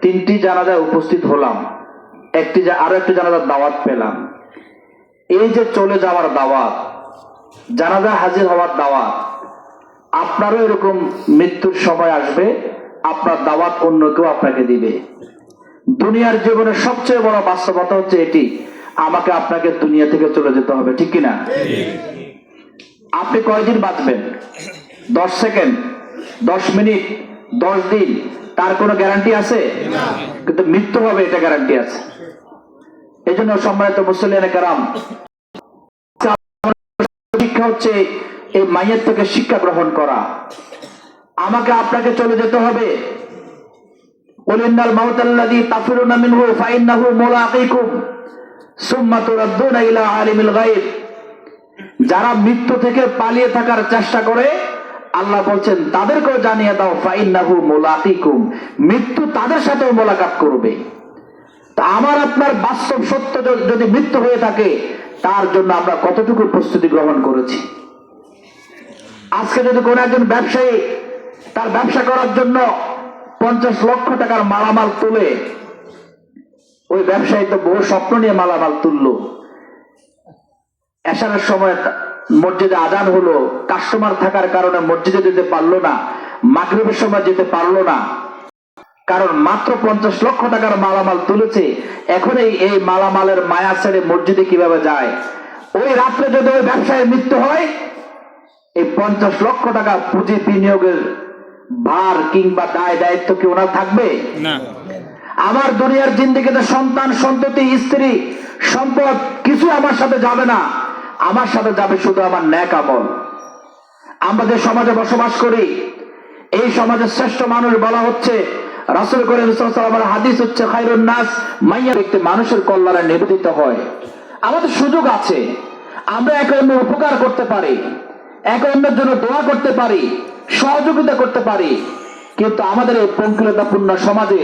তিনটি জানাজায় উপস্থিত হলাম, আরো একটি জানাজার দাওয়াত পেলাম। এই যে চলে যাওয়ার দাওয়াত, জানাজা হাজির হওয়ার দাওয়াত, আপনারও এরকম মৃত্যুর সময় আসবে, আপনার দাওয়াত অন্য কেউ আপনাকে দিবে। দুনিয়ার জীবনের সবচেয়ে বড় বাস্তবতা হচ্ছে এটি, আমাকে আপনাকে দুনিয়া থেকে চলে যেতে হবে, ঠিক কিনা? আপনি কয়দিন বাঁচবেন? 10 সেকেন্ড, 10 মিনিট, 10 দিন, তার কোনো গ্যারান্টি আছে? কিন্তু মৃত্যু হবে, এটা গ্যারান্টি আছে। এই জন্য সম্মানিত মুসলিয়ানে কেরাম, শিক্ষা হচ্ছে এই মাইয়ের থেকে শিক্ষা গ্রহণ করা। আমাকে আপনাকে চলে যেতে হবে। ওয়ালিন্নাল মাউতাল্লাযী তাফিরুনা মিনহু ফাইন্নাহু মুলাকীকুম সুম্মা তুরাদ্দুনা ইলা আলিমিল গায়ব। যারা মৃত্যু থেকে পালিয়ে থাকার চেষ্টা করে, আল্লাহ বলছেন তাদেরকেও জানিয়ে দাও ফাইন্নাহু মুলাকীকুম, মৃত্যু তাদের সাথেও মোলাকাত করবে। তা আমার আপনার বাস্তব সত্য যদি মৃত্যু হয়ে থাকে, তার জন্য আমরা কতটুকু প্রস্তুতি গ্রহণ করেছি? আজকে যদি কোন একজন ব্যবসায়ী তার ব্যবসা করার জন্য 50 লক্ষ টাকার মালামাল তুলে, ওই ব্যবসায়ী তো বহু স্বপ্ন নিয়ে মালামাল তুললো, এশারের সময় মসজিদে আজান হলো, কাস্টমার থাকার কারণে মসজিদে যেতে পারলো না, মাগরিবের সময় যেতে পারলো না, কারণ মাত্র 50 লক্ষ টাকার মালামাল তুলেছে। এখন এই মালামালের মায়া ছেড়ে মসজিদে কিভাবে যায়? ওই রাত্রে যদি ওই ব্যবসায়ের মৃত্যু হয়, এই 50 লক্ষ টাকা পুঁজি বিনিয়োগের ভার কিংবা দায় দায়িত্ব কি ওনার থাকবে? না। আমার দুনিয়ার জিন্দেগিতে সন্তান, সন্ততি, স্ত্রী, সম্পদ কিছু আমার সাথে যাবে না, আমার সাথে যাবে শুধু আমার নেক আমল। আমরা যে সমাজে বসবাস করি, এই সমাজের শ্রেষ্ঠ মানুষ বলা হচ্ছে, রাসূল করিম সাল্লাল্লাহু আলাইহি ওয়াসাল্লামের হাদিস হচ্ছে খায়রুন নাস মাইয়া, ব্যক্তি মানুষের কল্যাণে নিবেদিত হয়। আমাদের সুযোগ আছে, আমরা একে অন্যের উপকার করতে পারি, একে অন্যের জন্য দোয়া করতে পারি, সহযোগিতা করতে পারি। কিন্তু আমাদের এই পঙ্কিলতাপূর্ণ সমাজে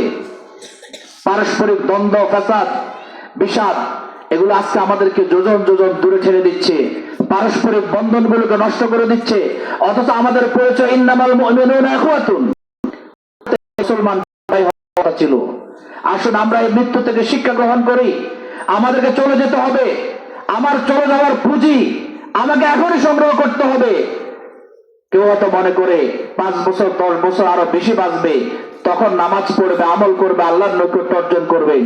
পারস্পরিক দ্বন্দ্ব, ফাসাদ, বিষাদ, এগুলো আজকে আমাদেরকে যোজন যোজন দূরে ঠেলে দিচ্ছে, পারস্পরিক বন্ধনগুলোকে নষ্ট করে দিচ্ছে। অথচ আমাদের পরিচয় ইন্নামাল মুমিনুনা ইখওয়াতুন, মুসলমান ভাই হওয়া ছিল। আসুন আমরা এই মৃত্যু থেকে শিক্ষা গ্রহণ করি। আমাদেরকে চলে যেতে হবে, আমার চলে যাওয়ার পুঁজি আমাকে এখনই সংগ্রহ করতে হবে। কেউ হয়তো মনে করে 5 বছর 10 বছর আরো বেশি বাঁচবে, তখন নামাজ পড়বে, আমল করবে, আল্লাহর নৈকট্য অর্জন করবে।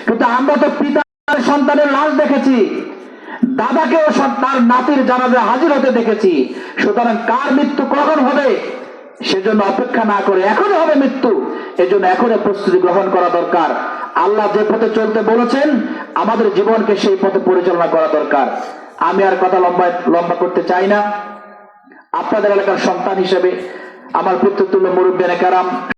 কিন্তু আমরা তো পিতার সন্তানের লাশ দেখেছি, দাদাকেও তার নাতির জানাজায় হাজির হতে দেখেছি। সুতরাং কার মৃত্যু কখন হবে সেজন্য অপেক্ষা না করে এখনই হবে মৃত্যু। এজন্য এখনই প্রস্তুতি গ্রহণ করা দরকার। আল্লাহ যে পথে চলতে বলেছেন, আমাদের জীবনকে সেই পথে পরিচালনা করা দরকার। আমি আর কথা লম্বা করতে চাই না। আপনাদের এলাকার সন্তান হিসেবে আমার পিতৃতুল্য মুরব্বিয়ানে কেরাম,